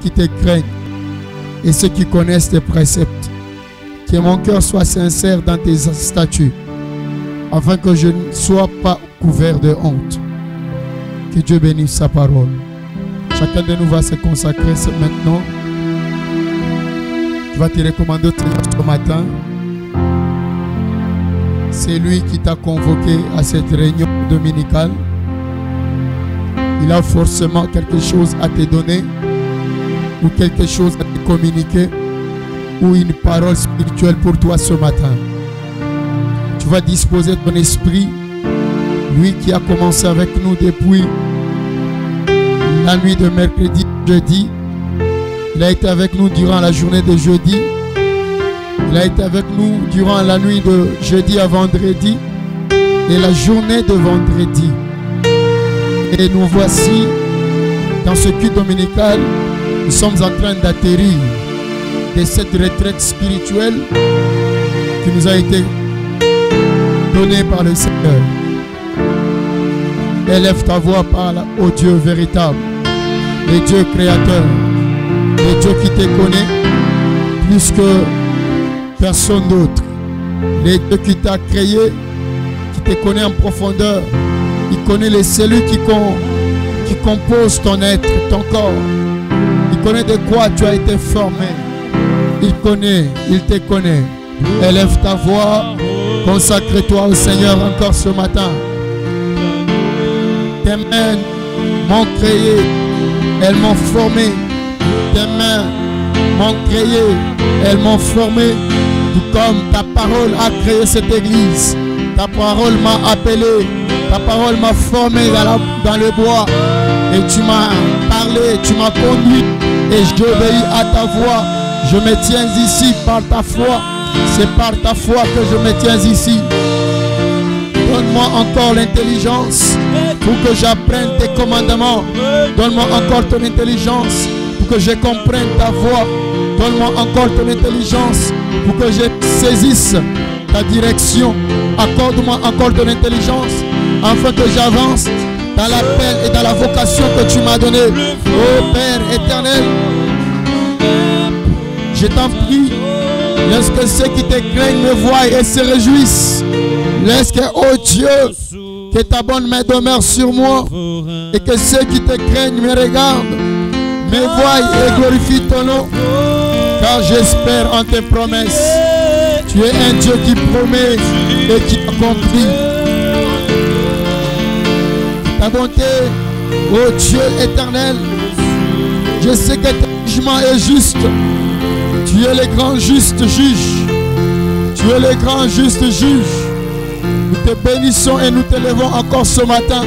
qui te craignent et ceux qui connaissent tes préceptes. Que mon cœur soit sincère dans tes statuts, afin que je ne sois pas couvert de honte. Que Dieu bénisse sa parole. Chacun de nous va se consacrer maintenant. Tu vas te recommander ce matin. C'est lui qui t'a convoqué à cette réunion dominicale. Il a forcément quelque chose à te donner, ou quelque chose à te communiquer, ou une parole spirituelle pour toi ce matin. Tu vas disposer ton esprit. Lui qui a commencé avec nous depuis la nuit de mercredi, jeudi. Il a été avec nous durant la journée de jeudi. Il a été avec nous durant la nuit de jeudi à vendredi et la journée de vendredi. Et nous voici dans ce culte dominical. Nous sommes en train d'atterrir de cette retraite spirituelle qui nous a été donnée par le Seigneur. Élève ta voix, parle au Dieu véritable, le Dieu créateur, le Dieu qui te connaît plus que personne d'autre, le Dieu qui t'a créé, qui te connaît en profondeur. Il connaît les cellules qui composent ton être, ton corps. Il connaît de quoi tu as été formé. Il connaît, il te connaît. Élève ta voix, consacre-toi au Seigneur encore ce matin. Tes mains m'ont créé, elles m'ont formé. Tes mains m'ont créé, elles m'ont formé. Tout comme ta parole a créé cette église. Ta parole m'a appelé, ta parole m'a formé dans le bois. Et tu m'as parlé, tu m'as conduit. Et j'obéis à ta voix. Je me tiens ici par ta foi. C'est par ta foi que je me tiens ici. Donne-moi encore l'intelligence pour que j'apprenne tes commandements. Donne-moi encore ton intelligence pour que je comprenne ta voix. Donne-moi encore ton intelligence pour que je saisisse ta direction. Accorde-moi encore ton intelligence afin que j'avance dans l'appel et dans la vocation que tu m'as donnée. Ô Père éternel, je t'en prie, laisse que ceux qui te craignent me voient et se réjouissent. Laisse que, ô Dieu, que ta bonne main demeure sur moi et que ceux qui te craignent me regardent, me voient et glorifient ton nom, car j'espère en tes promesses. Tu es un Dieu qui promet et qui accomplit. Ta bonté, ô Dieu éternel, je sais que ton jugement est juste. Tu es le grand juste juge. Tu es le grand juste juge. Nous te bénissons et nous te levons encore ce matin.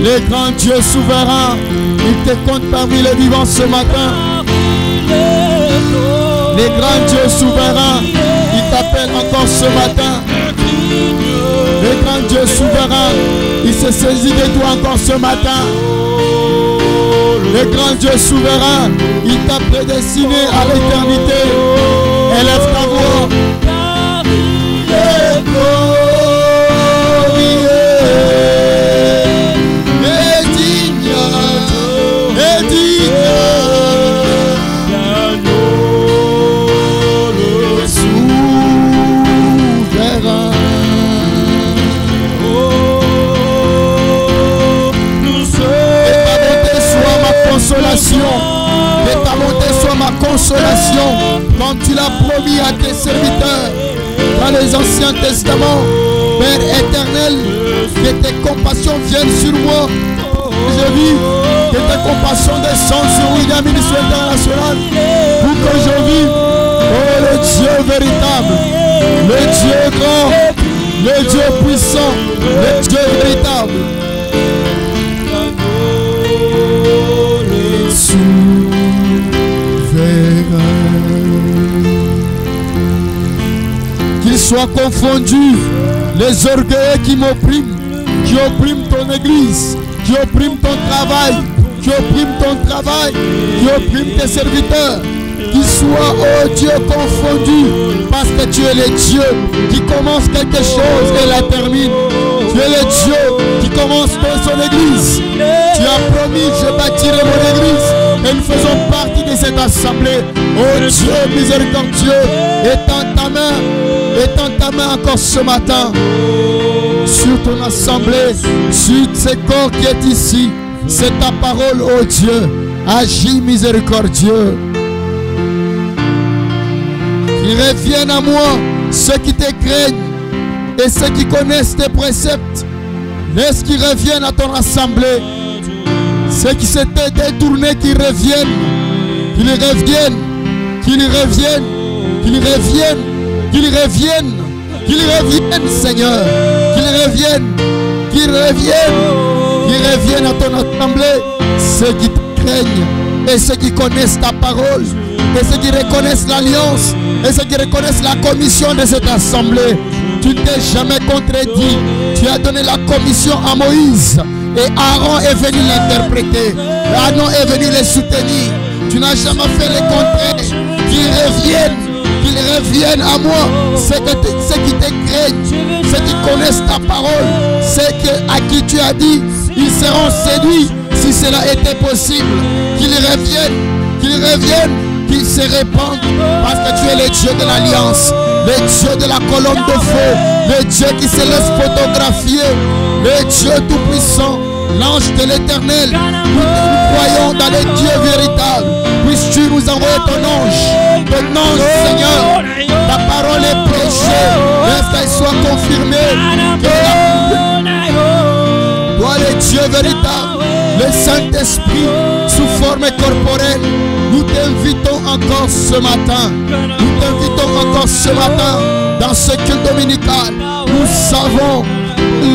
Le grand Dieu souverain, il te compte parmi les vivants ce matin. Le grand Dieu souverain, il t'appelle encore ce matin. Le grand Dieu souverain, il se saisit de toi encore ce matin. Le grand Dieu souverain, il t'a prédestiné à l'éternité. Élève ta voix. Que ta bonté soit ma consolation, comme tu l'as promis à tes serviteurs dans les anciens testaments. Père éternel, que tes compassions viennent sur moi. Je vis que tes compassions descendent sur William Ministre International pour que je vive, oh, le Dieu véritable, le Dieu grand, le Dieu puissant, le Dieu véritable. Qu'ils soient confondus les orgueils qui m'oppriment, qui opprime ton église, qui opprime ton travail, qui opprime ton travail, qui opprime tes serviteurs, qui soient, oh Dieu, confondus, parce que tu es le Dieu qui commence quelque chose et la termine. Tu es le Dieu qui commence dans son église. Tu as promis, je bâtirai mon église et nous faisons partie de cette assemblée. Oh Dieu miséricordieux, étends ta main encore ce matin sur ton assemblée, sur ce corps qui est ici. C'est ta parole, oh Dieu. Agis miséricordieux. Qu'ils reviennent à moi, ceux qui te craignent et ceux qui connaissent tes préceptes. Laisse qu'ils reviennent à ton assemblée. Ceux qui s'étaient détournés, qu'ils reviennent. Qu'ils reviennent. Qu'ils reviennent. Qu'ils reviennent. Qu'ils reviennent. Qu'ils reviennent, Seigneur. Qu'ils reviennent. Qu'ils reviennent. Qu'ils reviennent à ton assemblée. Ceux qui te craignent et ceux qui connaissent ta parole. Et ceux qui reconnaissent l'alliance. Et ceux qui reconnaissent la commission de cette assemblée. Tu ne t'es jamais contredit. Tu as donné la commission à Moïse. Et Aaron est venu l'interpréter. Aaron est venu les soutenir. Tu n'as jamais fait le contraire. Qu'ils reviennent à moi. Ceux qui te craignent, ceux qui connaissent ta parole, ceux à qui tu as dit, ils seront séduits si cela était possible. Qu'ils reviennent, qu'ils se répandent, parce que tu es le Dieu de l'alliance, le Dieu de la colonne de feu, le Dieu qui se laisse photographier, le Dieu tout-puissant, l'ange de l'éternel. Nous croyons dans le Dieu véritable. Puisses-tu nous envoyer ton ange, Seigneur. Ta parole est prêchée, laisse qu'elle soit confirmée. Toi le Dieu véritable, le Saint-Esprit sous forme corporelle, nous t'invitons encore ce matin. Nous t'invitons encore ce matin dans ce culte dominical. Nous savons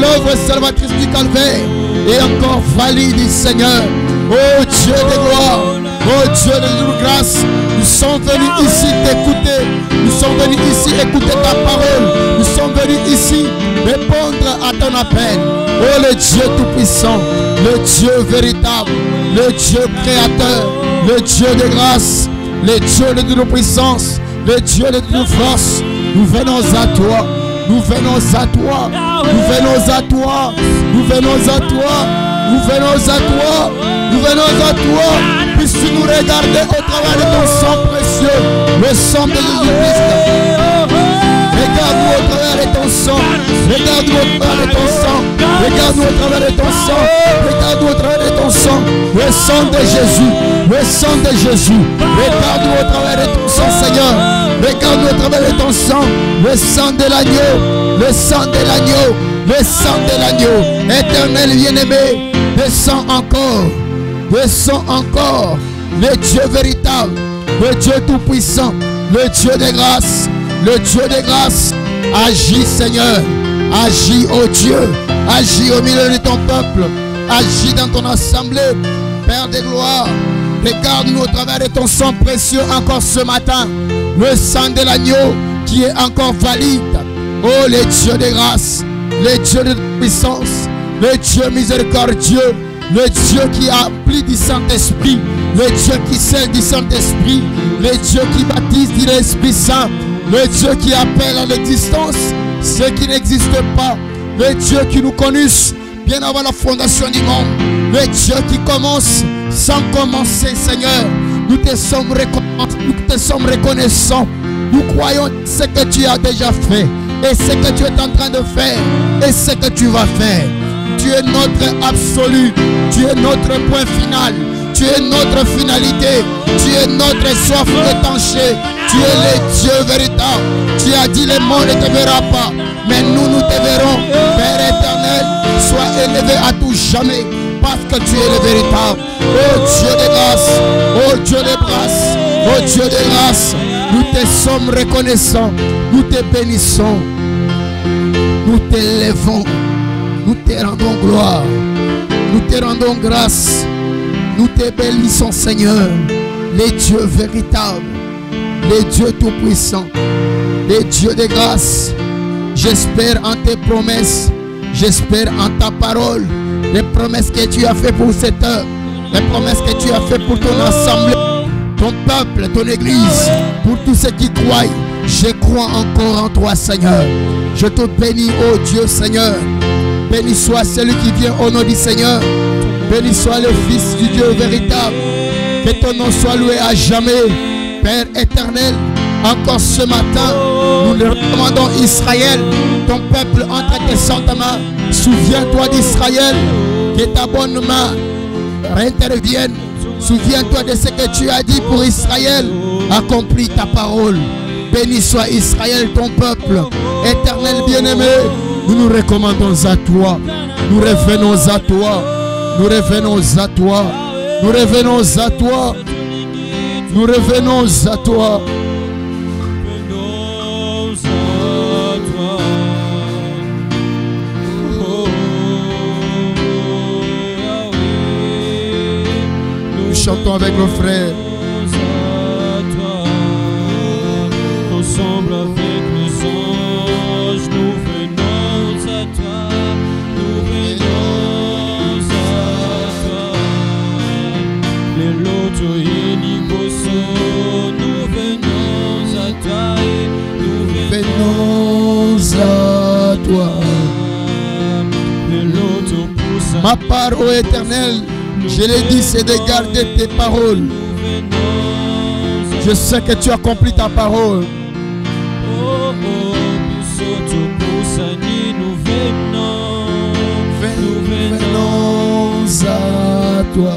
l'œuvre salvatrice du calvaire est encore valide, Seigneur. Oh Dieu de gloire, oh Dieu de grâce, nous sommes venus ici t'écouter. Nous sommes venus ici écouter ta parole. Nous sommes venus ici répondre à ton appel. Oh le Dieu tout-puissant, le Dieu véritable, le Dieu créateur, le Dieu de grâce, le Dieu de toute puissance, le Dieu de toute force. Nous venons à toi. Nous venons à toi. Nous venons à toi. Nous venons à toi. Nous venons à toi. Nous venons à toi. Puisses-tu nous regarder au travers de ton sang précieux, le sang de Jésus-Christ. Regarde-nous au travers de ton sang. Regarde-nous au travers de ton sang. Regarde-nous au travers de ton sang. Regarde-nous au travers de ton sang. Le sang de Jésus. Le sang de Jésus. Regarde-nous au travers de ton sang, Seigneur. Regarde-nous au travers de ton sang. Le sang de l'agneau. Le sang de l'agneau. Le sang de l'agneau. Éternel bien-aimé. Descends encore. Descends encore. Le Dieu véritable. Le Dieu tout-puissant. Le Dieu de grâce. Le Dieu de grâce. Agis, Seigneur. Agis, ô Dieu. Agis au milieu de ton peuple. Agis dans ton assemblée. Père de gloire. Regarde-nous au travers de ton sang précieux encore ce matin. Le sang de l'agneau qui est encore valide. Oh, le Dieu de grâce. Le Dieu de puissance. Le Dieu miséricordieux. Le Dieu qui a pris du Saint-Esprit. Le Dieu qui scelle du Saint-Esprit. Le Dieu qui baptise de l'Esprit Saint. Le Dieu qui appelle à l'existence ceux qui n'existent pas. Le Dieu qui nous connaisse bien avant la fondation du monde. Le Dieu qui commence sans commencer, Seigneur. Nous te sommes reconnaissants. Nous croyons ce que tu as déjà fait. Et ce que tu es en train de faire. Et ce que tu vas faire. Tu es notre absolu. Tu es notre point final. Tu es notre finalité. Tu es notre soif étanchée. Tu es le Dieu véritable. Tu as dit le monde ne te verra pas. Mais nous te verrons. Père éternel, sois élevé à tout jamais. Parce que tu es le véritable. Oh Dieu de grâce. Oh Dieu de grâce. Oh Dieu de grâce. Nous te sommes reconnaissants. Nous te bénissons. Nous t'élevons. Nous te rendons gloire. Nous te rendons grâce. Nous te bénissons, Seigneur. Les dieux véritables. Les dieux tout-puissants. Les dieux de grâce. J'espère en tes promesses. J'espère en ta parole. Les promesses que tu as fait pour cette heure. Les promesses que tu as fait pour ton assemblée, ton peuple, ton église, pour tous ceux qui croient. Je crois encore en toi, Seigneur. Je te bénis, oh Dieu, Seigneur. Béni soit celui qui vient au nom du Seigneur. Béni soit le Fils du Dieu véritable. Que ton nom soit loué à jamais. Père éternel, encore ce matin, nous le recommandons Israël, ton peuple entre tes saintes mains. Souviens-toi d'Israël, que ta bonne main intervienne. Souviens-toi de ce que tu as dit pour Israël. Accomplis ta parole. Béni soit Israël, ton peuple. Éternel bien-aimé, nous nous recommandons à toi. Nous revenons à toi. Nous revenons à toi. Nous revenons à toi. Nous revenons à toi. Nous chantons avec nos frères. Ensemble avec les anges, nous venons à toi, nous venons à toi. Les lotos et l'Ibosso, nous venons à toi et nous venons à toi. Les lotos poussent. Ma part, ô Éternel, je l'ai dit, c'est de garder tes paroles. Je sais que tu accomplis ta parole. Nous venons à toi.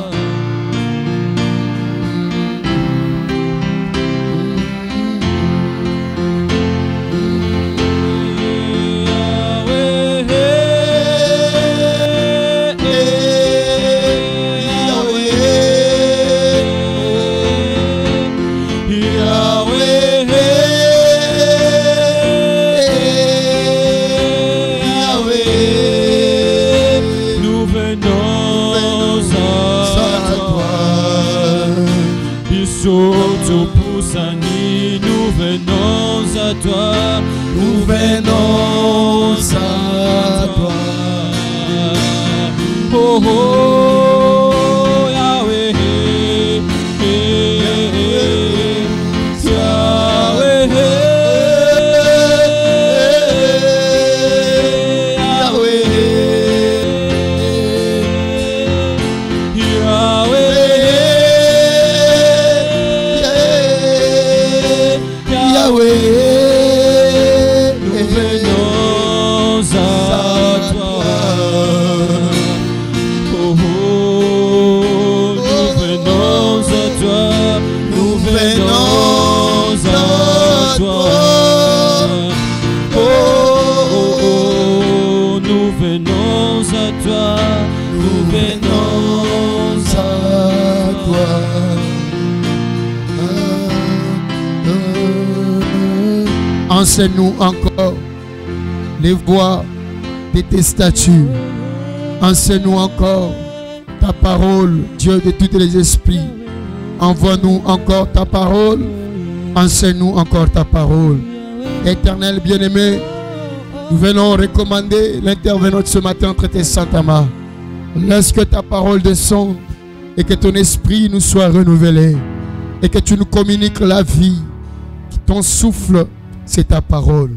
Toi, nous venons à toi. Oh oh, Yahweh, Enseigne-nous encore les voies de tes statuts. Enseigne-nous encore ta parole, Dieu de tous les esprits. Envoie-nous encore ta parole. Enseigne-nous encore ta parole. Éternel bien-aimé, nous venons recommander l'intervenant de ce matin entre tes saintes mains. Laisse que ta parole descende et que ton esprit nous soit renouvelé et que tu nous communiques la vie. Ton souffle, c'est ta parole.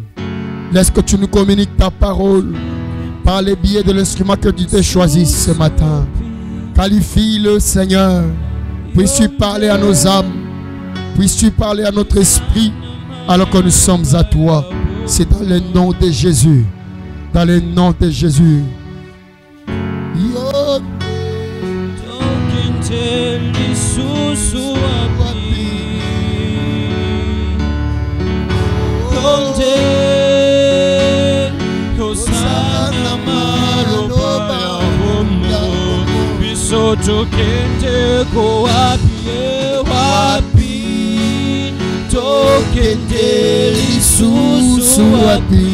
Laisse que tu nous communiques ta parole par les biais de l'instrument que tu t'es choisi ce matin. Qualifie-le, Seigneur. Puisses-tu parler à nos âmes. Puisses-tu parler à notre esprit alors que nous sommes à toi. C'est dans le nom de Jésus. Dans le nom de Jésus. Tokende ko wapi tokende lisusu wapi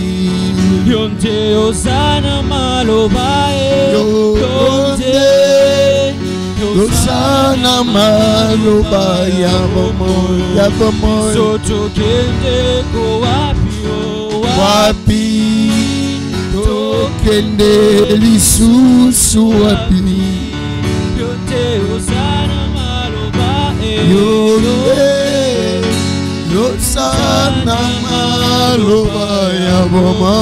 yonde osana malobae yonde osana malobae ya bomo so tokende ko wapi tokende lisusu wapi Yosana maloba ya mama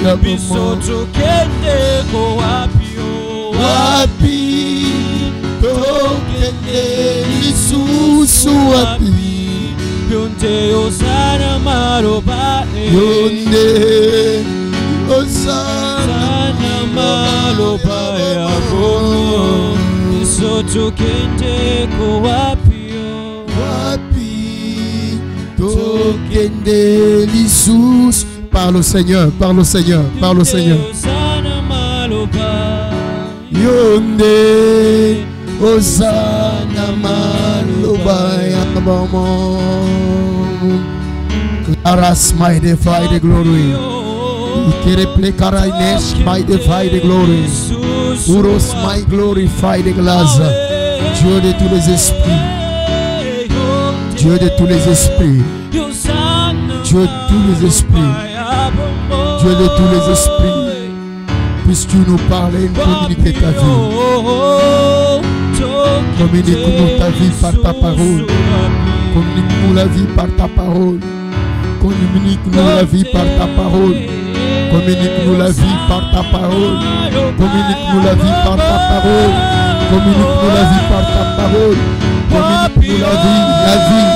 ya biso tokende ko wapi wapi tokende lisusu wapi Yonde Osana maloba Yonde Osana maloba ya mama biso tokende ko wapi tokende lisusu. Parle au Seigneur, parle au Seigneur, parle au Seigneur. Yonde Osana maloba ya mama Claras my defy the glory Ikere plekara ines my defy the glory Uros my glorify the glace Dieu de tous les esprits Dieu de tous les esprits Dieu de tous les esprits Dieu de tous les esprits puisses-tu nous parler et nous communiquer ta vie. Communique-nous ta vie par ta parole. Communique-nous la vie par ta parole. Communique-nous la vie par ta parole. Communique-nous la vie par ta parole. Communique-nous la vie par ta parole. Communique-nous la vie par ta parole. Communique-nous la vie, la vie.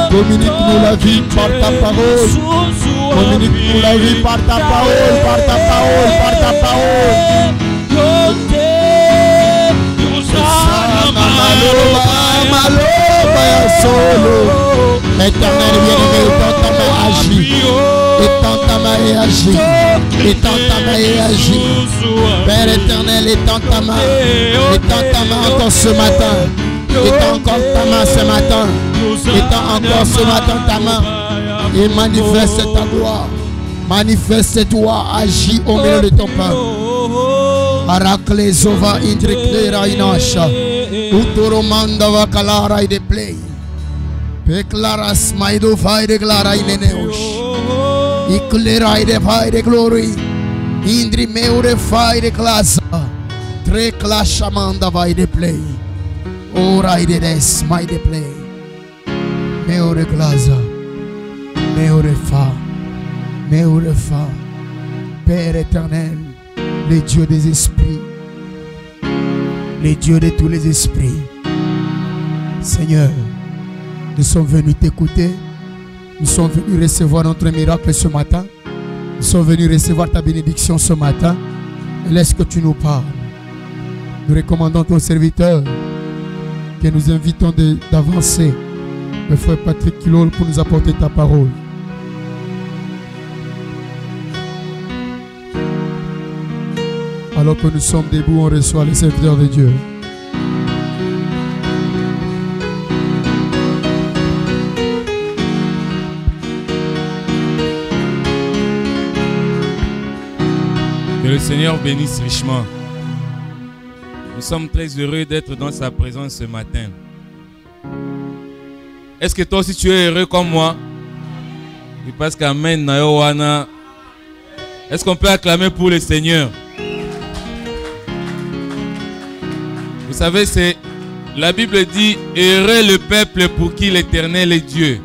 Communique-nous la vie par ta parole. Communique-nous la vie par ta parole, par ta parole, par ta parole. Éternel bien-aimé, étends ta main agit. Étends ta main et agit. Étends ta main et agit. Père éternel, étends ta main. Étends ta main encore ce matin. Étends encore ta main ce matin. Étends encore ce matin ta main. Et manifeste ta gloire. Manifeste-toi, agis au milieu de ton peuple. Aracle zova indreclera inasha. Utoromanda va calara e de play. Peclaras maido vai de clara ineneus. Iclera e de vai de glory. Indri meure vai de clasa. Tre clasha manda vai de play. Ora e de des mai de play. Meure clasa. Meure fa, Père éternel, le Dieu des esprits, le Dieu de tous les esprits. Seigneur, nous sommes venus t'écouter, nous sommes venus recevoir notre miracle ce matin, nous sommes venus recevoir ta bénédiction ce matin. Laisse que tu nous parles. Nous recommandons ton serviteur que nous invitons d'avancer, le frère Patrick Kilol, pour nous apporter ta parole. Alors que nous sommes debout, on reçoit les serviteurs de Dieu. Que le Seigneur bénisse richement. Nous sommes très heureux d'être dans sa présence ce matin. Est-ce que toi aussi tu es heureux comme moi? Et parce qu'Amen Nayowana. Est-ce qu'on peut acclamer pour le Seigneur? Vous savez, la Bible dit « Heureux le peuple pour qui l'Éternel est Dieu ».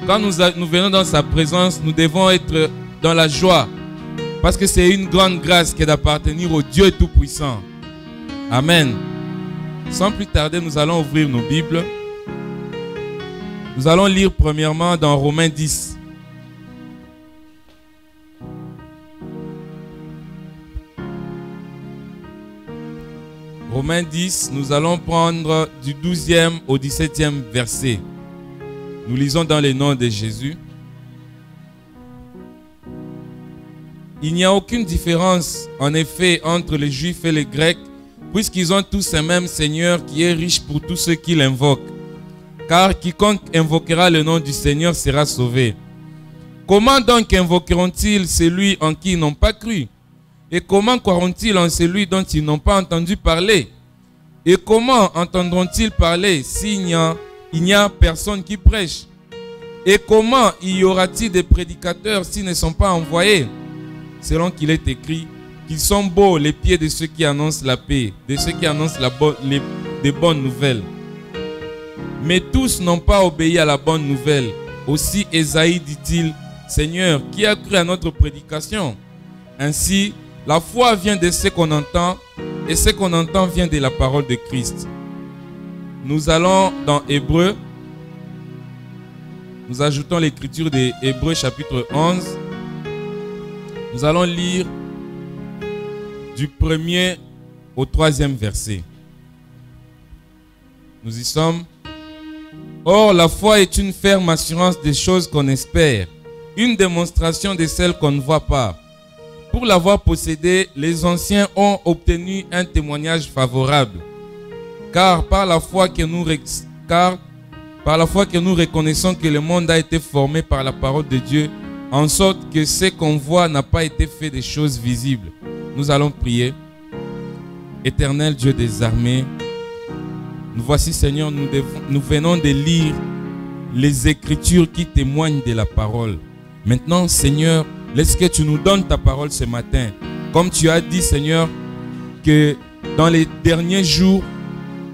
Quand nous venons dans sa présence, nous devons être dans la joie. Parce que c'est une grande grâce que d'appartenir au Dieu Tout-Puissant. Amen. Sans plus tarder, nous allons ouvrir nos Bibles. Nous allons lire premièrement dans Romains 10. Romains 10, nous allons prendre du 12e au 17e verset. Nous lisons dans le nom de Jésus. Il n'y a aucune différence, en effet, entre les Juifs et les Grecs, puisqu'ils ont tous un même Seigneur qui est riche pour tous ceux qui l'invoquent. Car quiconque invoquera le nom du Seigneur sera sauvé. Comment donc invoqueront-ils celui en qui ils n'ont pas cru? Et comment croiront-ils en celui dont ils n'ont pas entendu parler? Et comment entendront-ils parler s'il n'y a personne qui prêche? Et comment y aura-t-il des prédicateurs s'ils ne sont pas envoyés? selon qu'il est écrit, qu'ils sont beaux les pieds de ceux qui annoncent la paix, de ceux qui annoncent des bonnes nouvelles. Mais tous n'ont pas obéi à la bonne nouvelle. Aussi Ésaïe dit-il, Seigneur, qui a cru à notre prédication? Ainsi, la foi vient de ce qu'on entend, et ce qu'on entend vient de la parole de Christ. Nous allons dans Hébreux. Nous ajoutons l'écriture de Hébreux chapitre 11. Nous allons lire du 1er au 3e verset. Nous y sommes. Or, la foi est une ferme assurance des choses qu'on espère, une démonstration de celles qu'on ne voit pas. Pour l'avoir possédée, les anciens ont obtenu un témoignage favorable. Car par la foi que nous reconnaissons que le monde a été formé par la parole de Dieu, en sorte que ce qu'on voit n'a pas été fait des choses visibles. Nous allons prier. Éternel Dieu des armées, nous voici Seigneur, nous venons de lire les Écritures qui témoignent de la parole. Maintenant Seigneur, laisse que tu nous donnes ta parole ce matin. Comme tu as dit Seigneur, que dans les derniers jours,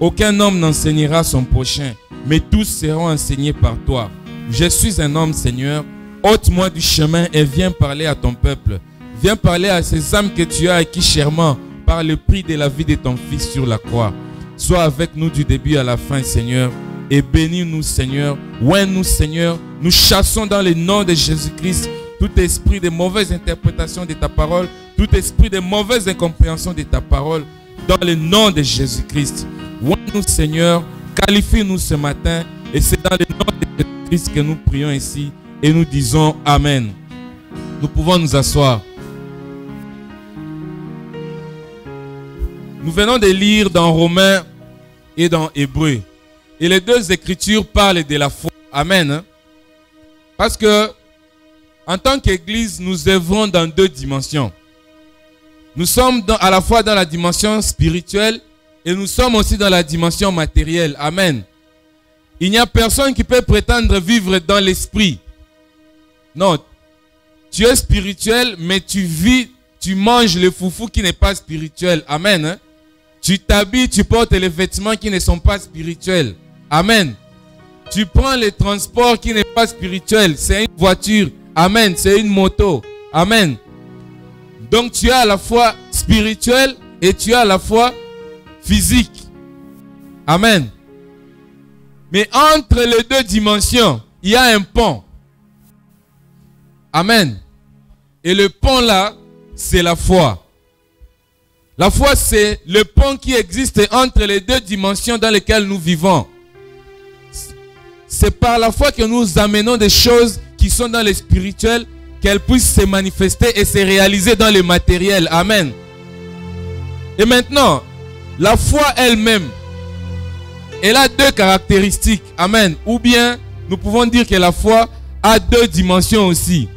aucun homme n'enseignera son prochain, mais tous seront enseignés par toi. Je suis un homme Seigneur, ôte-moi du chemin et viens parler à ton peuple. Viens parler à ces âmes que tu as acquis chèrement par le prix de la vie de ton Fils sur la croix. Sois avec nous du début à la fin, Seigneur, et bénis-nous, Seigneur. Oins-nous, Seigneur. Nous chassons dans le nom de Jésus-Christ tout esprit de mauvaise interprétation de ta parole, tout esprit de mauvaise incompréhension de ta parole, dans le nom de Jésus-Christ. Oins-nous, Seigneur. Qualifie-nous ce matin, et c'est dans le nom de Jésus-Christ que nous prions ici, et nous disons Amen. Nous pouvons nous asseoir. Nous venons de lire dans Romains et dans Hébreux. Et les deux écritures parlent de la foi. Amen. Parce que, en tant qu'Église, nous œuvrons dans deux dimensions. Nous sommes à la fois dans la dimension spirituelle et nous sommes aussi dans la dimension matérielle. Amen. Il n'y a personne qui peut prétendre vivre dans l'esprit. Non. Tu es spirituel, mais tu vis, tu manges le foufou qui n'est pas spirituel. Amen. Tu t'habilles, tu portes les vêtements qui ne sont pas spirituels. Amen. Tu prends les transports qui n'est pas spirituel. C'est une voiture. Amen. C'est une moto. Amen. Donc tu es à la fois spirituel et tu es à la fois physique. Amen. Mais entre les deux dimensions, il y a un pont. Amen. Et le pont là, c'est la foi. La foi, c'est le pont qui existe entre les deux dimensions dans lesquelles nous vivons. C'est par la foi que nous amenons des choses qui sont dans le spirituel, qu'elles puissent se manifester et se réaliser dans le matériel. Amen. Et maintenant, la foi elle-même, elle a deux caractéristiques. Amen. Ou bien, nous pouvons dire que la foi a deux dimensions aussi.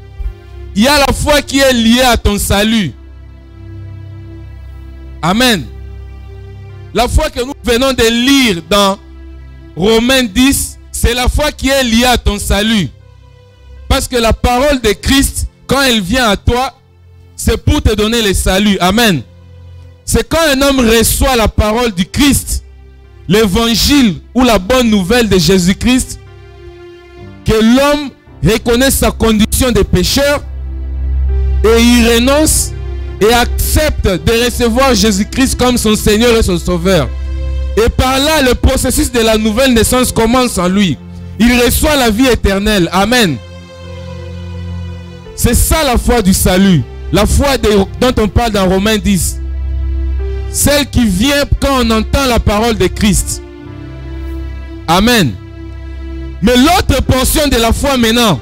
Il y a la foi qui est liée à ton salut. Amen. La foi que nous venons de lire dans Romains 10, c'est la foi qui est liée à ton salut. Parce que la parole de Christ, quand elle vient à toi, c'est pour te donner le salut. Amen. C'est quand un homme reçoit la parole du Christ, l'évangile ou la bonne nouvelle de Jésus-Christ, que l'homme reconnaît sa condition de pécheur et il renonce et accepte de recevoir Jésus-Christ comme son Seigneur et son Sauveur. Et par là, le processus de la nouvelle naissance commence en lui. Il reçoit la vie éternelle. Amen. C'est ça la foi du salut. La foi dont on parle dans Romains 10. Celle qui vient quand on entend la parole de Christ. Amen. Mais l'autre portion de la foi maintenant,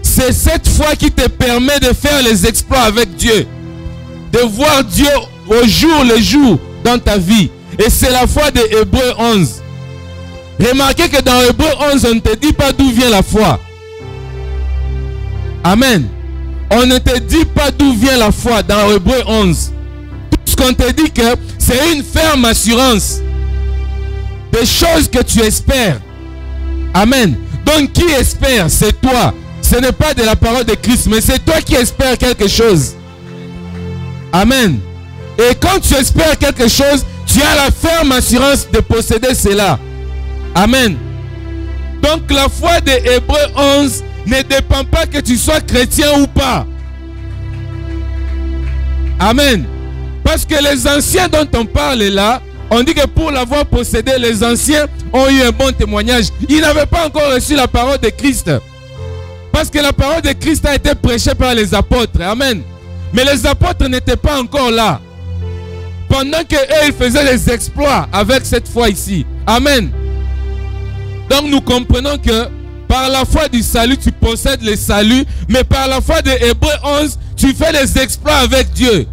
c'est cette foi qui te permet de faire les exploits avec Dieu. De voir Dieu au jour le jour dans ta vie. Et c'est la foi de Hébreux 11. Remarquez que dans Hébreux 11, on ne te dit pas d'où vient la foi. Amen. On ne te dit pas d'où vient la foi dans Hébreux 11. Tout ce qu'on te dit que c'est une ferme assurance des choses que tu espères. Amen. Donc qui espère? C'est toi. ce n'est pas de la parole de Christ, mais c'est toi qui espères quelque chose. Amen. Et quand tu espères quelque chose, tu as la ferme assurance de posséder cela. Amen. Donc la foi de Hébreux 11 ne dépend pas que tu sois chrétien ou pas. Amen. Parce que les anciens dont on parle là, on dit que pour l'avoir possédé, les anciens ont eu un bon témoignage. Ils n'avaient pas encore reçu la parole de Christ. Parce que la parole de Christ a été prêchée par les apôtres. Amen. Mais les apôtres n'étaient pas encore là. Pendant qu'eux, ils faisaient des exploits avec cette foi ici. Amen. Donc nous comprenons que par la foi du salut, tu possèdes le salut. Mais par la foi de Hébreux 11, tu fais des exploits avec Dieu.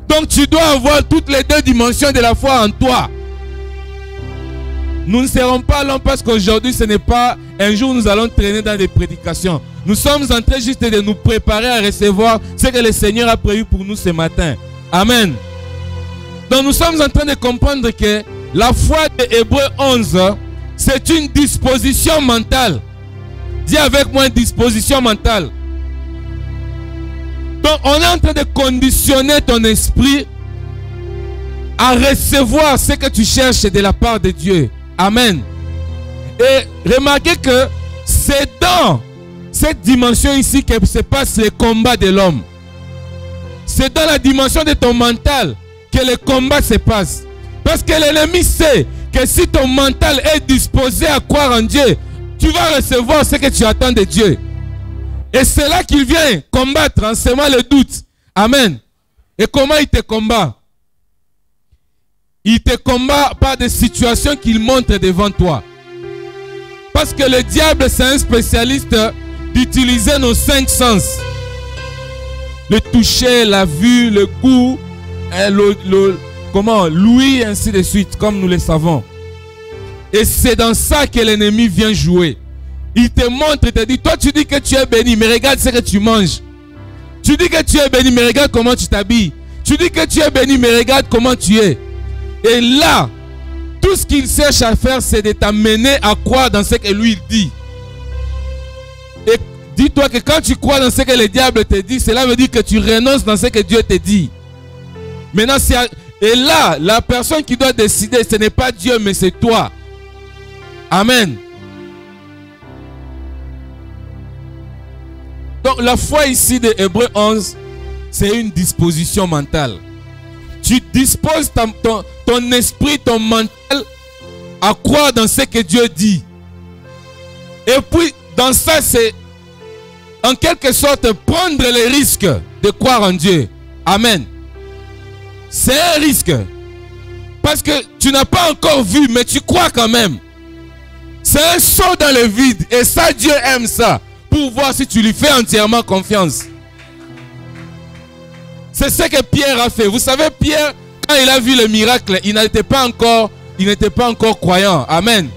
Donc tu dois avoir toutes les deux dimensions de la foi en toi. Nous ne serons pas longs parce qu'aujourd'hui ce n'est pas un jour où nous allons traîner dans des prédications. Nous sommes en train juste de nous préparer à recevoir ce que le Seigneur a prévu pour nous ce matin. Amen. Donc nous sommes en train de comprendre que la foi de Hébreux 11, c'est une disposition mentale. Dis avec moi, une disposition mentale. Donc on est en train de conditionner ton esprit à recevoir ce que tu cherches de la part de Dieu. Amen. Et remarquez que c'est dans cette dimension ici que se passe le combat de l'homme. C'est dans la dimension de ton mental que le combat se passe. Parce que l'ennemi sait que si ton mental est disposé à croire en Dieu, tu vas recevoir ce que tu attends de Dieu. Et c'est là qu'il vient combattre en semant le doute. Amen. Et comment il te combat? Il te combat par des situations qu'il montre devant toi. Parce que le diable, c'est un spécialiste d'utiliser nos 5 sens. Le toucher, la vue, le goût, l'ouïe, ainsi de suite, comme nous le savons. Et c'est dans ça que l'ennemi vient jouer. Il te montre, il te dit, toi tu dis que tu es béni, mais regarde ce que tu manges. Tu dis que tu es béni, mais regarde comment tu t'habilles. Tu dis que tu es béni, mais regarde comment tu es. Et là, tout ce qu'il cherche à faire, c'est de t'amener à croire dans ce que lui dit. Et dis-toi que quand tu crois dans ce que le diable te dit, cela veut dire que tu renonces dans ce que Dieu te dit. Maintenant, et là, la personne qui doit décider, ce n'est pas Dieu, mais c'est toi. Amen. Donc la foi ici de Hébreux 11, c'est une disposition mentale. Tu disposes ton esprit, ton mental à croire dans ce que Dieu dit. Et puis dans ça, c'est en quelque sorte prendre le risque de croire en Dieu. Amen. C'est un risque. Parce que tu n'as pas encore vu, mais tu crois quand même. C'est un saut dans le vide. Et ça, Dieu aime ça. Pour voir si tu lui fais entièrement confiance. C'est ce que Pierre a fait. Vous savez, Pierre, quand il a vu le miracle, il n'était pas encore croyant. Amen.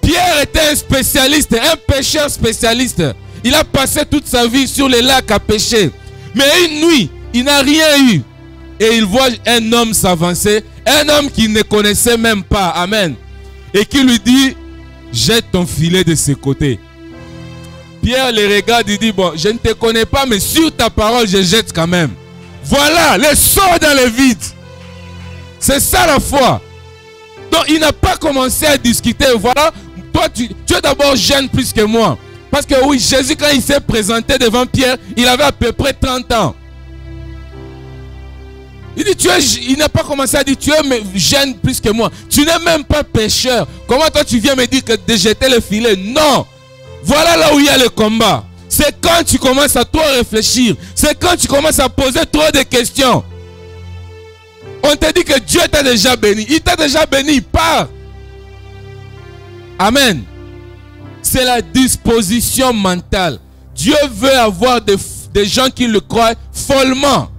Pierre était un spécialiste, un pêcheur spécialiste. Il a passé toute sa vie sur les lacs à pêcher. Mais une nuit, il n'a rien eu. Et il voit un homme s'avancer. Un homme qu'il ne connaissait même pas. Amen. Et qui lui dit, jette ton filet de ce côté. Pierre le regarde, il dit, bon, je ne te connais pas, mais sur ta parole, je jette quand même. Voilà, le saut dans le vide. C'est ça la foi. Donc, il n'a pas commencé à discuter. Voilà, toi, tu es d'abord jeune plus que moi. Parce que oui, Jésus, quand il s'est présenté devant Pierre, il avait à peu près 30 ans. Il dit, il n'a pas commencé à dire, tu es jeune plus que moi. Tu n'es même pas pécheur. Comment toi, tu viens me dire que de jeter le filet? Non. Voilà là où il y a le combat. C'est quand tu commences à trop réfléchir. C'est quand tu commences à poser trop de questions. On te dit que Dieu t'a déjà béni. Il t'a déjà béni. Pars. Amen. C'est la disposition mentale. Dieu veut avoir des gens qui le croient follement.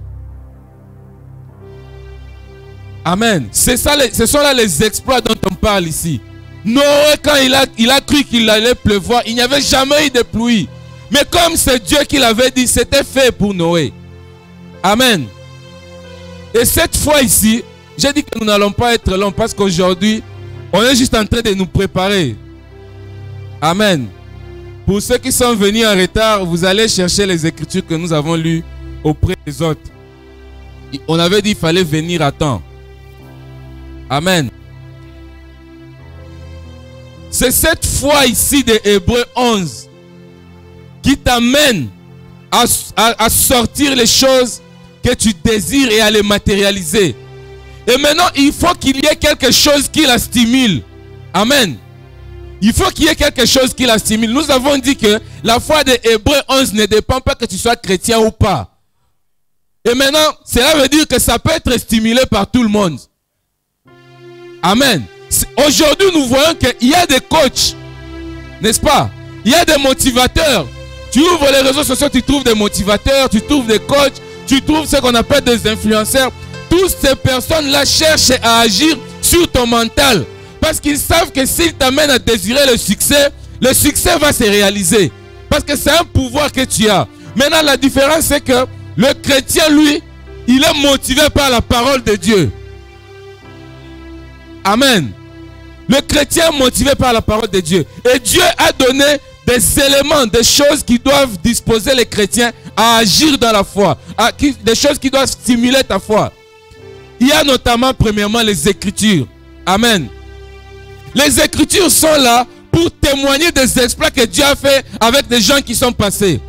Amen. Ce sont là les exploits dont on parle ici. Noé, quand il a cru qu'il allait pleuvoir, il n'y avait jamais eu de pluie. Mais comme c'est Dieu qui l'avait dit, c'était fait pour Noé. Amen. Et cette fois ici, j'ai dit que nous n'allons pas être longs parce qu'aujourd'hui, on est juste en train de nous préparer. Amen. Pour ceux qui sont venus en retard, vous allez chercher les écritures que nous avons lues auprès des autres. On avait dit qu'il fallait venir à temps. Amen. C'est cette foi ici de Hébreux 11 qui t'amène à sortir les choses que tu désires et à les matérialiser. Et maintenant, il faut qu'il y ait quelque chose qui la stimule. Amen. Il faut qu'il y ait quelque chose qui la stimule. Nous avons dit que la foi de Hébreux 11 ne dépend pas que tu sois chrétien ou pas. Et maintenant, cela veut dire que ça peut être stimulé par tout le monde. Amen. Aujourd'hui, nous voyons qu'il y a des coachs, n'est-ce pas? Il y a des motivateurs. Tu ouvres les réseaux sociaux, tu trouves des motivateurs, tu trouves des coachs, tu trouves ce qu'on appelle des influenceurs. Toutes ces personnes-là cherchent à agir sur ton mental. Parce qu'ils savent que s'ils t'amènent à désirer le succès va se réaliser. Parce que c'est un pouvoir que tu as. Maintenant, la différence, c'est que le chrétien, lui, il est motivé par la parole de Dieu. Amen. Le chrétien est motivé par la parole de Dieu. Et Dieu a donné des éléments, des choses qui doivent disposer les chrétiens à agir dans la foi. Des choses qui doivent stimuler ta foi. Il y a notamment, premièrement, les Écritures. Amen. Les Écritures sont là pour témoigner des exploits que Dieu a fait avec des gens qui sont passés.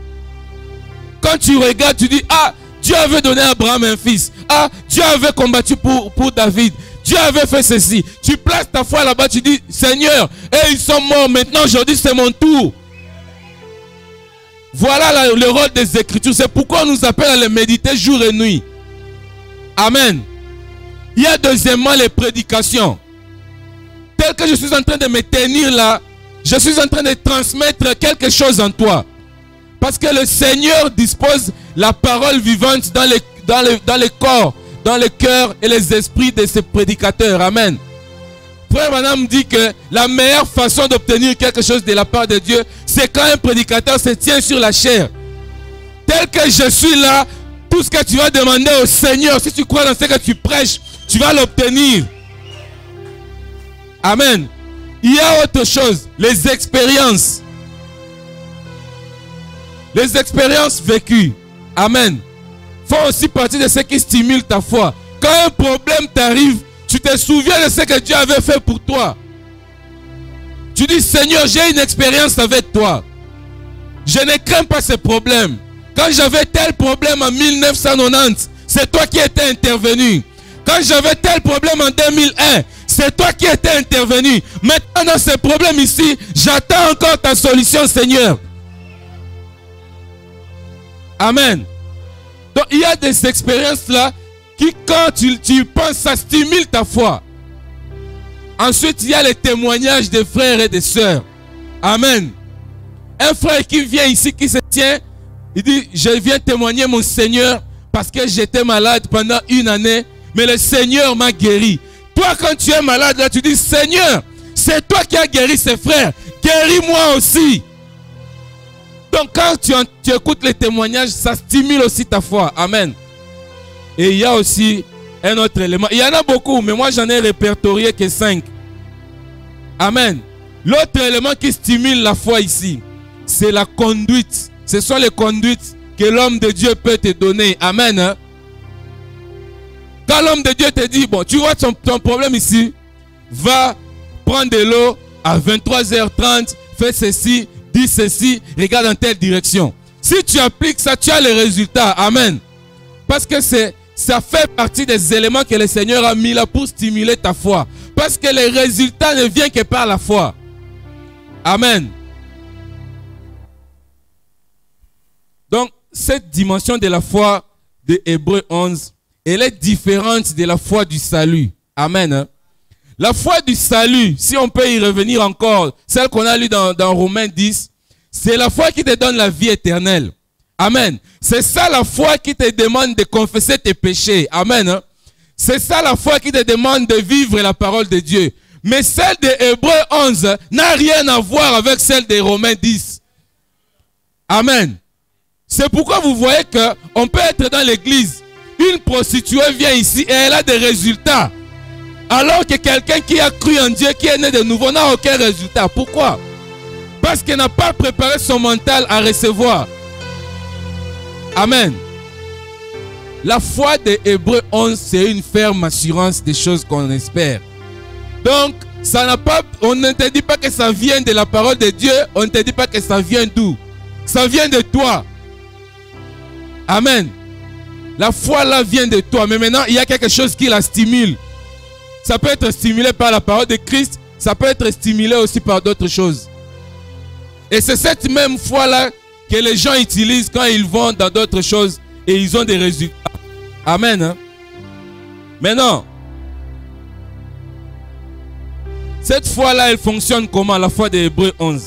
Quand tu regardes, tu dis, ah, Dieu avait donné à Abraham un fils. Ah, Dieu avait combattu pour David. Dieu avait fait ceci. Tu places ta foi là-bas, tu dis, Seigneur, ils sont morts, maintenant aujourd'hui c'est mon tour. Voilà le rôle des Écritures. C'est pourquoi on nous appelle à les méditer jour et nuit. Amen. Il y a deuxièmement les prédications. Tel que je suis en train de me tenir là, je suis en train de transmettre quelque chose en toi. Parce que le Seigneur dispose la parole vivante dans les corps, dans le cœur et les esprits de ses prédicateurs. Amen. Frère Madame dit que la meilleure façon d'obtenir quelque chose de la part de Dieu, c'est quand un prédicateur se tient sur la chair. Tel que je suis là, tout ce que tu vas demander au Seigneur, si tu crois dans ce que tu prêches, tu vas l'obtenir. Amen. Il y a autre chose, les expériences. Les expériences vécues. Amen. Font aussi partie de ce qui stimule ta foi. Quand un problème t'arrive, tu te souviens de ce que Dieu avait fait pour toi. Tu dis, Seigneur, j'ai une expérience avec toi. Je ne crains pas ce problème. Quand j'avais tel problème en 1990, c'est toi qui étais intervenu. Quand j'avais tel problème en 2001, c'est toi qui étais intervenu. Maintenant, dans ce problème ici, j'attends encore ta solution, Seigneur. Amen. Donc, il y a des expériences là qui, quand tu penses, ça stimule ta foi. Ensuite, il y a les témoignages des frères et des sœurs. Amen. Un frère qui vient ici, qui se tient, il dit, je viens témoigner mon Seigneur parce que j'étais malade pendant une année, mais le Seigneur m'a guéri. Toi, quand tu es malade, là, tu dis, Seigneur, c'est toi qui as guéri ses frères. Guéris-moi aussi. Donc, quand tu écoutes les témoignages, ça stimule aussi ta foi. Amen. Et il y a aussi un autre élément. Il y en a beaucoup, mais moi, j'en ai répertorié que 5. Amen. L'autre élément qui stimule la foi ici, c'est la conduite. Ce sont les conduites que l'homme de Dieu peut te donner. Amen. Hein? Quand l'homme de Dieu te dit, bon, tu vois ton problème ici, va prendre de l'eau à 23h30, fais ceci, dis ceci, regarde dans telle direction. Si tu appliques ça, tu as les résultats. Amen. Parce que ça fait partie des éléments que le Seigneur a mis là pour stimuler ta foi. Parce que les résultats ne viennent que par la foi. Amen. Donc, cette dimension de la foi de Hébreux 11, elle est différente de la foi du salut. Amen. La foi du salut, si on peut y revenir encore, celle qu'on a lue dans Romains 10, c'est la foi qui te donne la vie éternelle. Amen. C'est ça la foi qui te demande de confesser tes péchés. Amen. C'est ça la foi qui te demande de vivre la parole de Dieu. Mais celle de Hébreux 11 n'a rien à voir avec celle de Romains 10. Amen. C'est pourquoi vous voyez qu'on peut être dans l'église. Une prostituée vient ici et elle a des résultats. Alors que quelqu'un qui a cru en Dieu, qui est né de nouveau, n'a aucun résultat. Pourquoi? Parce qu'elle n'a pas préparé son mental à recevoir. Amen. La foi des Hébreux 11, c'est une ferme assurance des choses qu'on espère. Donc, ça n'a pas, on ne te dit pas que ça vient de la parole de Dieu, on ne te dit pas que ça vient d'où. Ça vient de toi. Amen. La foi là vient de toi, mais maintenant il y a quelque chose qui la stimule. Ça peut être stimulé par la parole de Christ, ça peut être stimulé aussi par d'autres choses. Et c'est cette même foi là que les gens utilisent quand ils vont dans d'autres choses et ils ont des résultats. Amen. Hein? Maintenant, cette foi-là, elle fonctionne comment? La foi des Hébreux 11.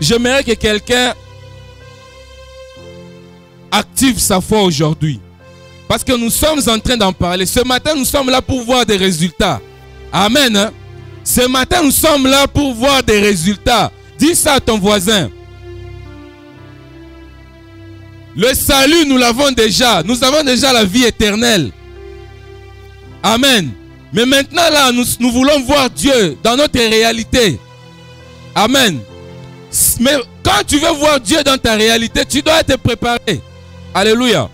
J'aimerais que quelqu'un active sa foi aujourd'hui. Parce que nous sommes en train d'en parler. Ce matin, nous sommes là pour voir des résultats. Amen. Hein? Ce matin, nous sommes là pour voir des résultats. Dis ça à ton voisin. Le salut, nous l'avons déjà. Nous avons déjà la vie éternelle. Amen. Mais maintenant, là, nous voulons voir Dieu dans notre réalité. Amen. Mais quand tu veux voir Dieu dans ta réalité, tu dois être préparé. Alléluia.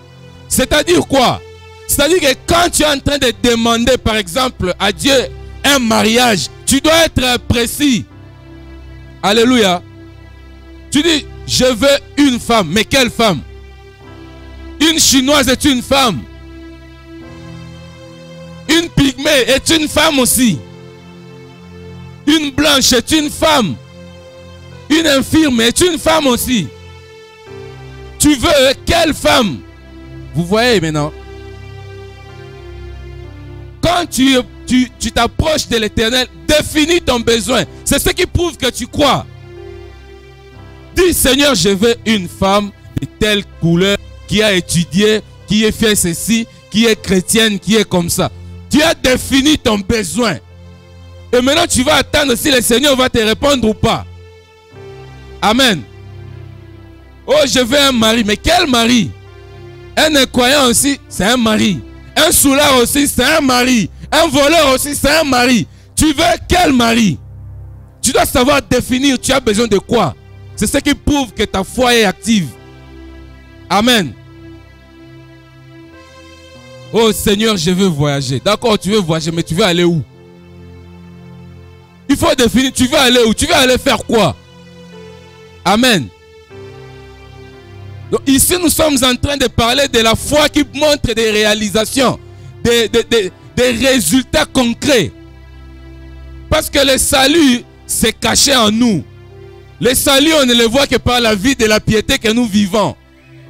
C'est-à-dire quoi? C'est-à-dire que quand tu es en train de demander, par exemple, à Dieu un mariage, tu dois être précis. Alléluia. Tu dis, je veux une femme. Mais quelle femme? Une chinoise est une femme. Une pygmée est une femme aussi. Une blanche est une femme. Une infirme est une femme aussi. Tu veux quelle femme? Vous voyez maintenant? Quand tu t'approches de l'Éternel, définis ton besoin. C'est ce qui prouve que tu crois. Dis, Seigneur, je veux une femme de telle couleur, qui a étudié, qui a fait ceci, qui est chrétienne, qui est comme ça. Tu as défini ton besoin. Et maintenant, tu vas attendre si le Seigneur va te répondre ou pas. Amen. Oh, je veux un mari. Mais quel mari? Un incroyant aussi, c'est un mari. Un soulard aussi, c'est un mari. Un voleur aussi, c'est un mari. Tu veux quel mari? Tu dois savoir définir, tu as besoin de quoi. C'est ce qui prouve que ta foi est active. Amen. Oh Seigneur, je veux voyager. D'accord, tu veux voyager, mais tu veux aller où? Il faut définir, tu veux aller où? Tu veux aller faire quoi? Amen. Donc ici, nous sommes en train de parler de la foi qui montre des réalisations, des résultats concrets. Parce que le salut, c'est caché en nous. Le salut, on ne le voit que par la vie de la piété que nous vivons.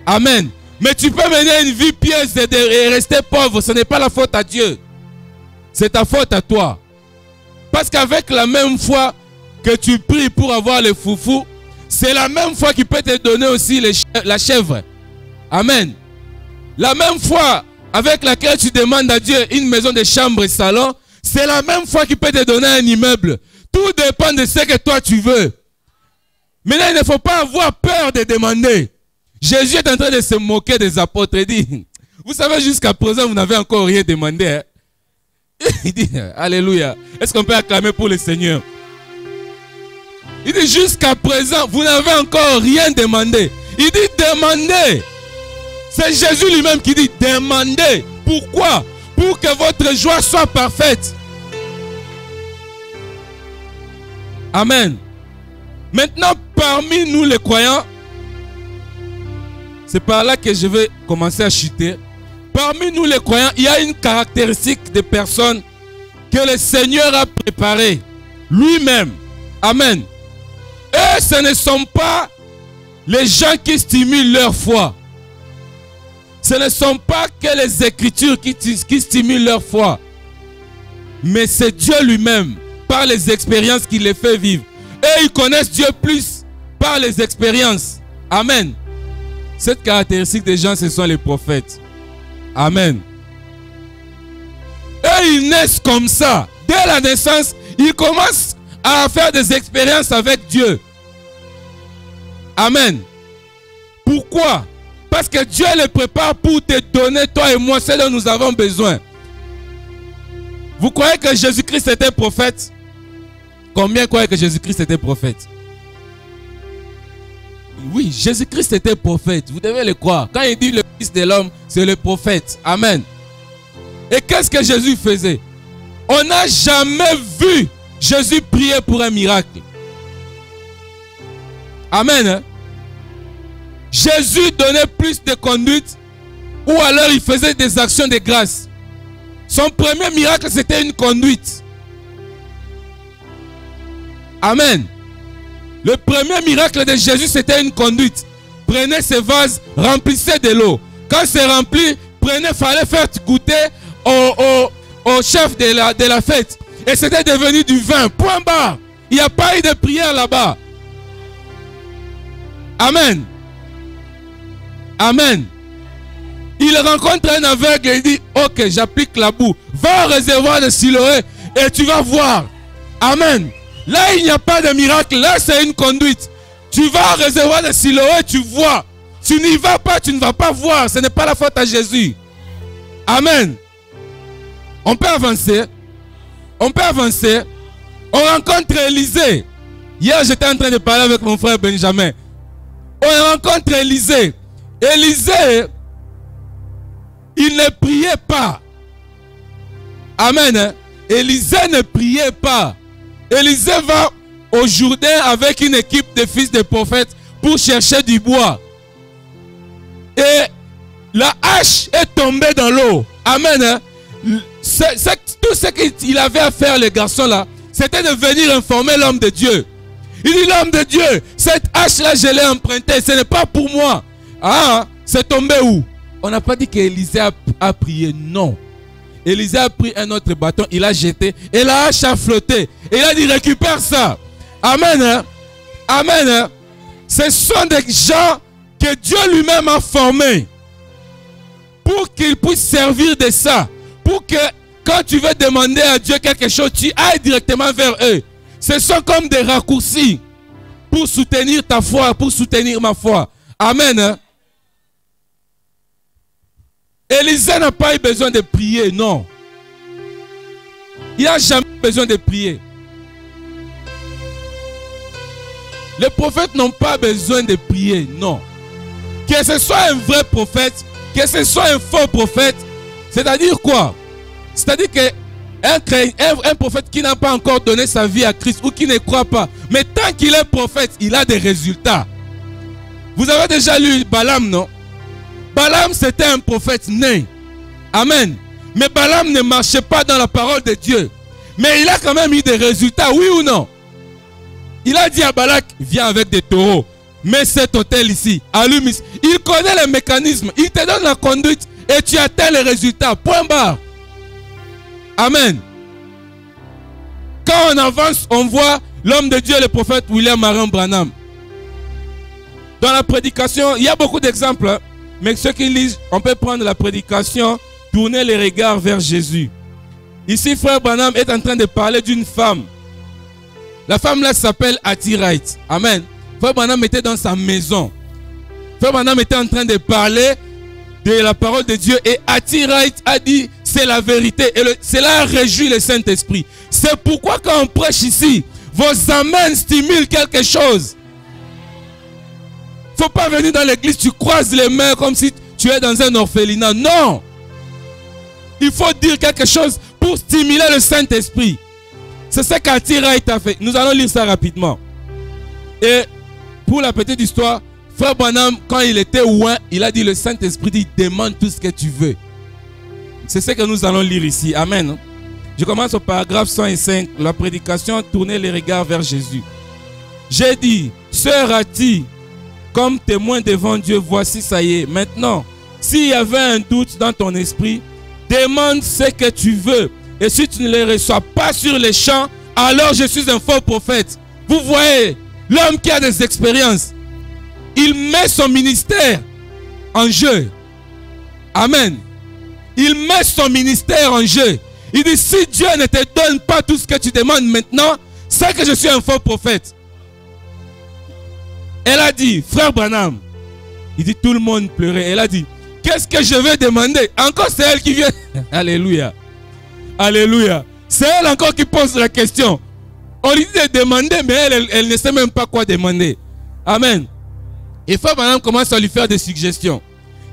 Amen. Mais tu peux mener une vie pieuse et rester pauvre. Ce n'est pas la faute à Dieu. C'est ta faute à toi. Parce qu'avec la même foi que tu pries pour avoir le foufou, c'est la même foi qui peut te donner aussi la chèvre. Amen. La même foi avec laquelle tu demandes à Dieu une maison de chambre et salon, c'est la même foi qui peut te donner un immeuble. Tout dépend de ce que toi tu veux. Maintenant, il ne faut pas avoir peur de demander. Jésus est en train de se moquer des apôtres. Il dit, vous savez, jusqu'à présent, vous n'avez encore rien demandé. Hein? Il dit, alléluia. Est-ce qu'on peut acclamer pour le Seigneur? Il dit, jusqu'à présent, vous n'avez encore rien demandé. Il dit, demandez. C'est Jésus lui-même qui dit, demandez. Pourquoi? Pour que votre joie soit parfaite. Amen. Maintenant, parmi nous les croyants, c'est par là que je vais commencer à chuter. Parmi nous les croyants, il y a une caractéristique de personnes que le Seigneur a préparées lui-même. Amen. Et ce ne sont pas les gens qui stimulent leur foi. Ce ne sont pas que les Écritures qui stimulent leur foi. Mais c'est Dieu lui-même, par les expériences qu'il les fait vivre. Et ils connaissent Dieu plus par les expériences. Amen. Cette caractéristique des gens, ce sont les prophètes. Amen. Et ils naissent comme ça. Dès la naissance, ils commencent à faire des expériences avec Dieu. Amen. Pourquoi? Parce que Dieu les prépare pour te donner, toi et moi, ce dont nous avons besoin. Vous croyez que Jésus-Christ était prophète? Combien croyaient que Jésus-Christ était prophète? Oui, Jésus-Christ était prophète. Vous devez le croire. Quand il dit le Fils de l'homme, c'est le prophète. Amen. Et qu'est-ce que Jésus faisait? On n'a jamais vu Jésus prier pour un miracle. Amen. Hein? Jésus donnait plus de conduite ou alors il faisait des actions de grâce. Son premier miracle, c'était une conduite. Amen. Le premier miracle de Jésus, c'était une conduite. Prenez ce vase, remplissez de l'eau. Quand c'est rempli, fallait faire goûter au chef de la fête. Et c'était devenu du vin. Point barre. Il n'y a pas eu de prière là-bas. Amen. Amen. Il rencontre un aveugle et il dit, ok, j'applique la boue. Va au réservoir de Siloé et tu vas voir. Amen. Là, il n'y a pas de miracle. Là, c'est une conduite. Tu vas au réservoir de Siloé, tu vois. Tu n'y vas pas, tu ne vas pas voir. Ce n'est pas la faute à Jésus. Amen. On peut avancer. On peut avancer. On rencontre Élisée. Hier, j'étais en train de parler avec mon frère Benjamin. On rencontre Élisée. Élisée, il ne priait pas. Amen. Hein? Élisée ne priait pas. Élisée va au Jourdain avec une équipe de fils de prophètes pour chercher du bois. Et la hache est tombée dans l'eau. Amen. Hein? Tout ce qu'il avait à faire, le garçon là, c'était de venir informer l'homme de Dieu. Il dit, l'homme de Dieu, cette hache-là, je l'ai empruntée, ce n'est pas pour moi. Ah, c'est tombé où? On n'a pas dit qu'Élisée a prié, non. Élisée a pris un autre bâton, il a jeté, et la hache a flotté. Et il a dit, récupère ça. Amen. Hein? Amen. Hein? Ce sont des gens que Dieu lui-même a formés pour qu'ils puissent servir de ça. Pour que quand tu veux demander à Dieu quelque chose, tu ailles directement vers eux. Ce sont comme des raccourcis pour soutenir ta foi, pour soutenir ma foi. Amen. Hein? Élisée n'a pas eu besoin de prier, non. Il n'a jamais besoin de prier. Les prophètes n'ont pas besoin de prier, non. Que ce soit un vrai prophète, que ce soit un faux prophète, c'est-à-dire quoi? C'est-à-dire qu'un prophète qui n'a pas encore donné sa vie à Christ ou qui ne croit pas, mais tant qu'il est prophète, il a des résultats. Vous avez déjà lu Balaam, non? Balaam, c'était un prophète né. Amen. Mais Balaam ne marchait pas dans la parole de Dieu. Mais il a quand même eu des résultats, oui ou non? Il a dit à Balak, viens avec des taureaux. Mets cet autel ici, allume ici. Il connaît les mécanismes. Il te donne la conduite et tu atteins les résultats. Point barre. Amen. Quand on avance, on voit l'homme de Dieu, le prophète William Marion Branham. Dans la prédication, il y a beaucoup d'exemples. Hein? Mais ceux qui lisent, on peut prendre la prédication, tourner les regards vers Jésus. Ici, frère Branham est en train de parler d'une femme. La femme là s'appelle Hattie Wright. Amen. Frère Branham était dans sa maison. Frère Branham était en train de parler de la parole de Dieu. Et Hattie Wright a dit, c'est la vérité. Et cela a réjoui le Saint-Esprit. C'est pourquoi quand on prêche ici, vos amens stimulent quelque chose. Il ne faut pas venir dans l'église, tu croises les mains comme si tu es dans un orphelinat. Non. Il faut dire quelque chose pour stimuler le Saint-Esprit. C'est ce qu'Hattie Wright a fait. Nous allons lire ça rapidement. Et pour la petite histoire, frère Branham, quand il était loin, il a dit, le Saint-Esprit dit, demande tout ce que tu veux. C'est ce que nous allons lire ici. Amen. Je commence au paragraphe 105. La prédication, tournez les regards vers Jésus. J'ai dit, sœur Hattie, comme témoin devant Dieu, voici ça y est. Maintenant, s'il y avait un doute dans ton esprit, demande ce que tu veux. Et si tu ne les reçois pas sur les champs, alors je suis un faux prophète. Vous voyez, l'homme qui a des expériences, il met son ministère en jeu. Amen. Il met son ministère en jeu. Il dit, si Dieu ne te donne pas tout ce que tu demandes maintenant, c'est que je suis un faux prophète. Elle a dit, frère Branham, il dit, tout le monde pleurait. Elle a dit, qu'est-ce que je vais demander? Encore c'est elle qui vient. Alléluia. Alléluia. C'est elle encore qui pose la question. On lui dit de demander, mais elle ne sait même pas quoi demander. Amen. Et Frère Branham commence à lui faire des suggestions.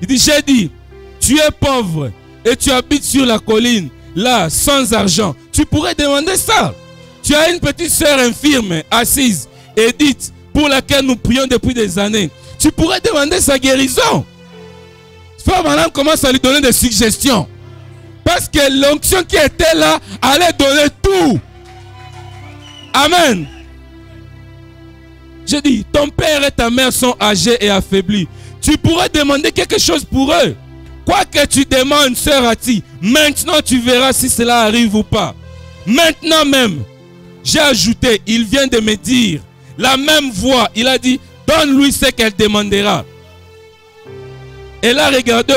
Il dit, j'ai dit, tu es pauvre et tu habites sur la colline, là, sans argent. Tu pourrais demander ça. Tu as une petite sœur infirme, assise, Edith, pour laquelle nous prions depuis des années. Tu pourrais demander sa guérison. Frère Branham commence à lui donner des suggestions. Parce que l'onction qui était là allait donner tout. Amen. Je dis, ton père et ta mère sont âgés et affaiblis. Tu pourrais demander quelque chose pour eux. Quoi que tu demandes, sœur Ati, maintenant tu verras si cela arrive ou pas. Maintenant même, j'ai ajouté, il vient de me dire, la même voix, il a dit, donne-lui ce qu'elle demandera. Elle a regardé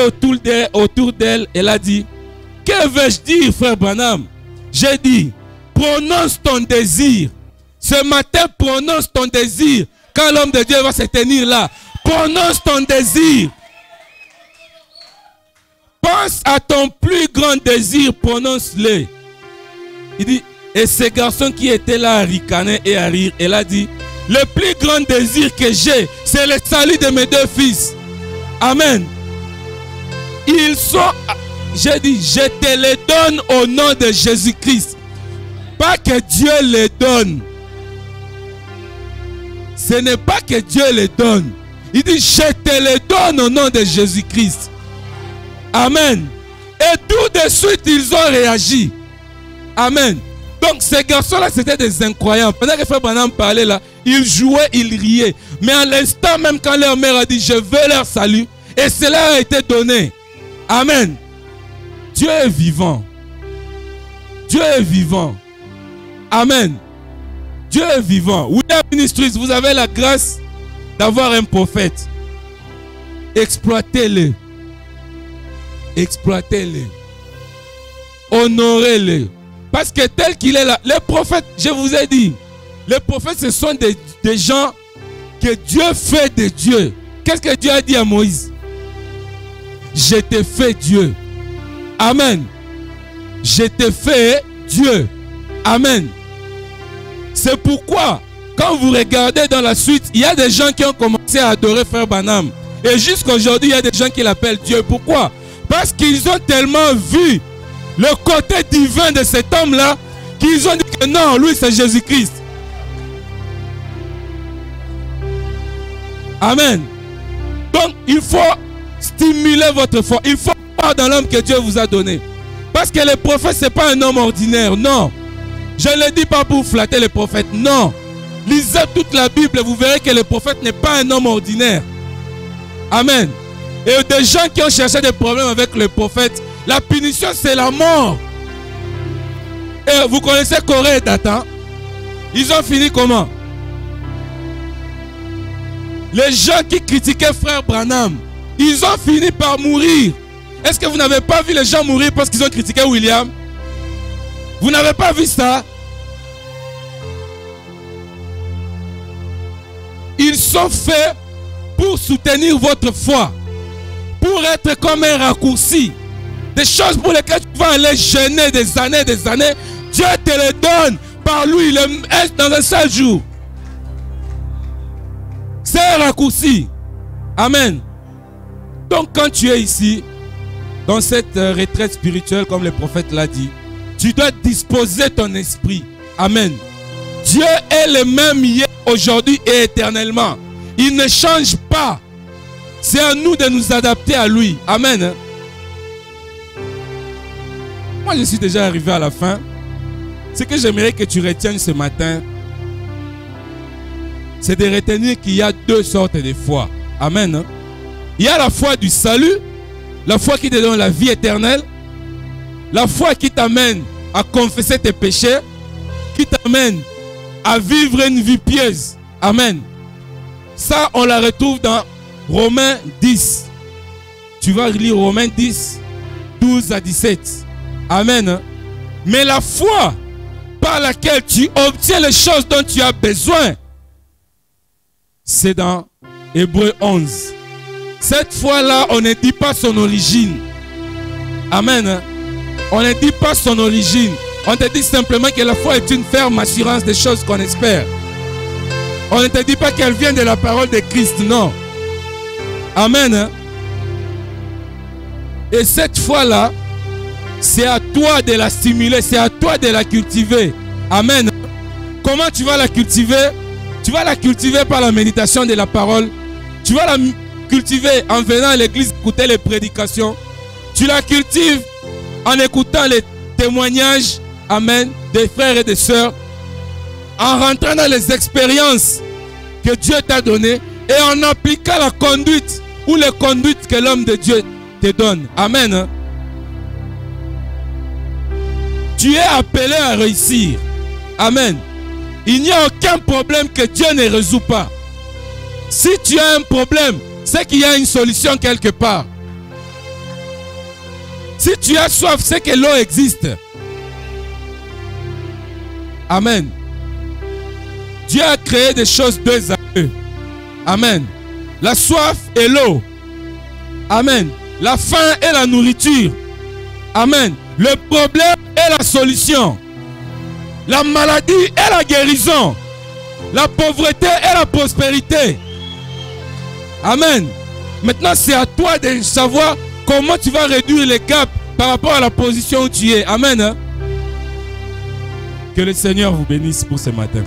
autour d'elle, elle a dit, que vais-je dire, Frère Branham? J'ai dit, prononce ton désir. Ce matin, prononce ton désir. Quand l'homme de Dieu va se tenir là, prononce ton désir. Pense à ton plus grand désir, prononce-le. Il dit, et ce garçon qui était là à ricaner et à rire, elle a dit, le plus grand désir que j'ai, c'est le salut de mes deux fils. Amen. Ils sont, j'ai dit, je te les donne au nom de Jésus-Christ. Pas que Dieu les donne. Ce n'est pas que Dieu les donne. Il dit, je te les donne au nom de Jésus-Christ. Amen. Et tout de suite, ils ont réagi. Amen. Donc, ces garçons-là, c'était des incroyables. Pendant que Frère Branham parlait là, ils jouaient, ils riaient. Mais à l'instant même, quand leur mère a dit, je veux leur salut, et cela a été donné. Amen. Dieu est vivant. Dieu est vivant. Amen. Dieu est vivant. William Ministries, vous avez la grâce d'avoir un prophète. Exploitez-le. Exploitez-le. Honorez-le. Parce que tel qu'il est là, les prophètes, je vous ai dit, les prophètes, ce sont des gens que Dieu fait de Dieu. Qu'est-ce que Dieu a dit à Moïse? Je t'ai fait Dieu. Amen. Je t'ai fait Dieu. Amen. C'est pourquoi, quand vous regardez dans la suite, il y a des gens qui ont commencé à adorer Frère Branham. Et jusqu'à aujourd'hui, il y a des gens qui l'appellent Dieu. Pourquoi? Parce qu'ils ont tellement vu le côté divin de cet homme-là, qu'ils ont dit que non, lui c'est Jésus-Christ. Amen. Donc, il faut stimuler votre foi. Il faut croire dans l'homme que Dieu vous a donné. Parce que le prophète, ce n'est pas un homme ordinaire, non. Je ne le dis pas pour flatter les prophètes, non. Lisez toute la Bible et vous verrez que le prophète n'est pas un homme ordinaire. Amen. Et des gens qui ont cherché des problèmes avec le prophète, la punition c'est la mort. Et vous connaissez Corée et Dathan. Ils ont fini comment? Les gens qui critiquaient Frère Branham, ils ont fini par mourir. Est-ce que vous n'avez pas vu les gens mourir parce qu'ils ont critiqué William? Vous n'avez pas vu ça? Ils sont faits pour soutenir votre foi, pour être comme un raccourci. Des choses pour lesquelles tu vas aller jeûner des années, Dieu te les donne par lui, il est dans un seul jour. C'est un raccourci. Amen. Donc quand tu es ici, dans cette retraite spirituelle, comme le prophète l'a dit, tu dois disposer ton esprit. Amen. Dieu est le même hier, aujourd'hui et éternellement. Il ne change pas. C'est à nous de nous adapter à lui. Amen. Moi, je suis déjà arrivé à la fin. Ce que j'aimerais que tu retiennes ce matin, c'est de retenir qu'il y a deux sortes de foi. Amen. Il y a la foi du salut, la foi qui te donne la vie éternelle, la foi qui t'amène à confesser tes péchés, qui t'amène à vivre une vie pieuse. Amen. Ça, on la retrouve dans Romains 10. Tu vas lire Romains 10, 12 à 17. Amen. Mais la foi par laquelle tu obtiens les choses dont tu as besoin, c'est dans Hébreux 11. Cette foi-là, on ne dit pas son origine. Amen. On ne dit pas son origine. On te dit simplement que la foi est une ferme assurance des choses qu'on espère. On ne te dit pas qu'elle vient de la parole de Christ, non. Amen. Hein? Et cette foi-là, c'est à toi de la stimuler, c'est à toi de la cultiver. Amen. Comment tu vas la cultiver? Tu vas la cultiver par la méditation de la parole. Tu vas la cultiver en venant à l'église écouter les prédications. Tu la cultives en écoutant les témoignages, amen, des frères et des sœurs. En rentrant dans les expériences que Dieu t'a données et en appliquant la conduite ou les conduites que l'homme de Dieu te donne. Amen. Hein? Tu es appelé à réussir. Amen. Il n'y a aucun problème que Dieu ne résout pas. Si tu as un problème, c'est qu'il y a une solution quelque part. Si tu as soif, c'est que l'eau existe. Amen. Dieu a créé des choses deux à deux. Amen. La soif et l'eau. Amen. La faim et la nourriture. Amen. Le problème et la solution. La maladie et la guérison. La pauvreté et la prospérité. Amen. Maintenant, c'est à toi de savoir comment tu vas réduire les gaps par rapport à la position où tu es. Amen. Hein? Que le Seigneur vous bénisse pour ce matin.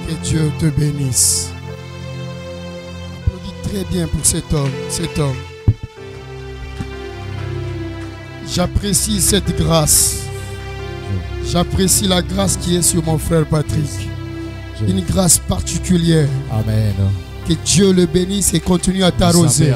Que Dieu te bénisse. Applaudis très bien pour cet homme. J'apprécie cette grâce. J'apprécie la grâce qui est sur mon frère Patrick. Une grâce particulière. Amen. Que Dieu le bénisse et continue à t'arroser.